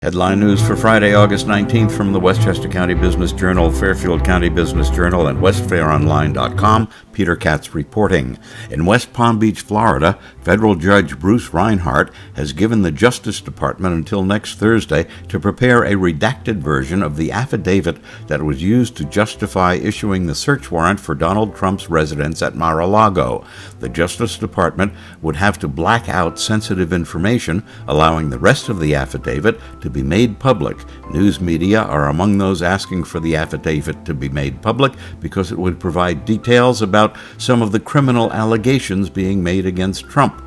Headline news for Friday, August 19th from the Westchester County Business Journal, Fairfield County Business Journal, and WestFairOnline.com. Peter Katz reporting. In West Palm Beach, Florida, federal judge Bruce Reinhart has given the Justice Department until next Thursday to prepare a redacted version of the affidavit that was used to justify issuing the search warrant for Donald Trump's residence at Mar-a-Lago. The Justice Department would have to black out sensitive information, allowing the rest of the affidavit to be made public. News media are among those asking for the affidavit to be made public because it would provide details about some of the criminal allegations being made against Trump.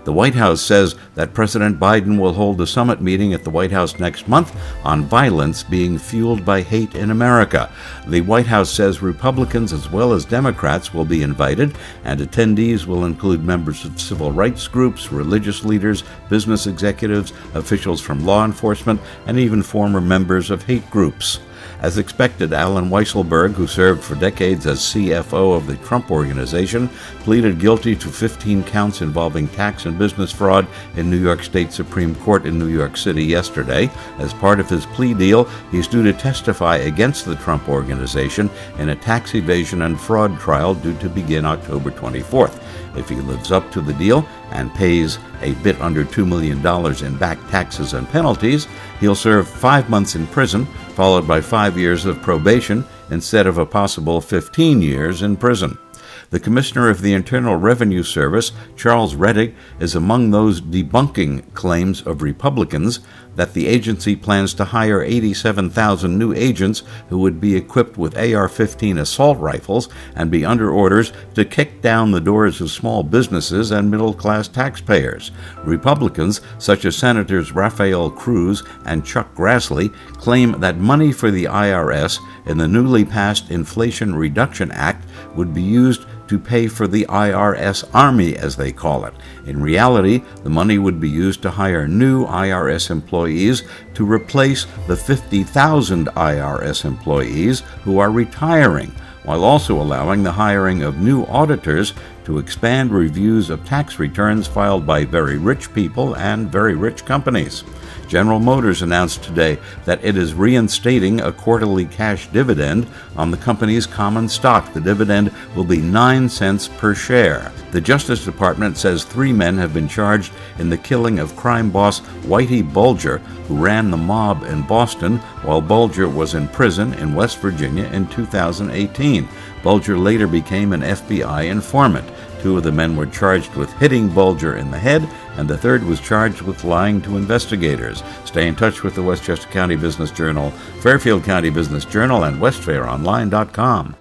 The White House says that President Biden will hold a summit meeting at the White House next month on violence being fueled by hate in America. The White House says Republicans as well as Democrats will be invited, and attendees will include members of civil rights groups, religious leaders, business executives, officials from law enforcement, and even former members of hate groups. As expected, Alan Weisselberg, who served for decades as CFO of the Trump Organization, pleaded guilty to 15 counts involving tax and business fraud in New York State Supreme Court in New York City yesterday. As part of his plea deal, he's due to testify against the Trump Organization in a tax evasion and fraud trial due to begin October 24th. If he lives up to the deal and pays a bit under $2 million in back taxes and penalties, he'll serve 5 months in prison, followed by 5 years of probation instead of a possible 15 years in prison. The Commissioner of the Internal Revenue Service, Charles Rettig, is among those debunking claims of Republicans that the agency plans to hire 87,000 new agents who would be equipped with AR-15 assault rifles and be under orders to kick down the doors of small businesses and middle-class taxpayers. Republicans, such as Senators Rafael Cruz and Chuck Grassley, claim that money for the IRS in the newly passed Inflation Reduction Act would be used to pay for the IRS Army, as they call it. In reality, the money would be used to hire new IRS employees to replace the 50,000 IRS employees who are retiring, while also allowing the hiring of new auditors to expand reviews of tax returns filed by very rich people and very rich companies. General Motors announced today that it is reinstating a quarterly cash dividend on the company's common stock. The dividend will be 9 cents per share. The Justice Department says 3 men have been charged in the killing of crime boss Whitey Bulger, who ran the mob in Boston while Bulger was in prison in West Virginia in 2018. Bulger later became an FBI informant. 2 of the men were charged with hitting Bulger in the head, and the third was charged with lying to investigators. Stay in touch with the Westchester County Business Journal, Fairfield County Business Journal, and WestFairOnline.com.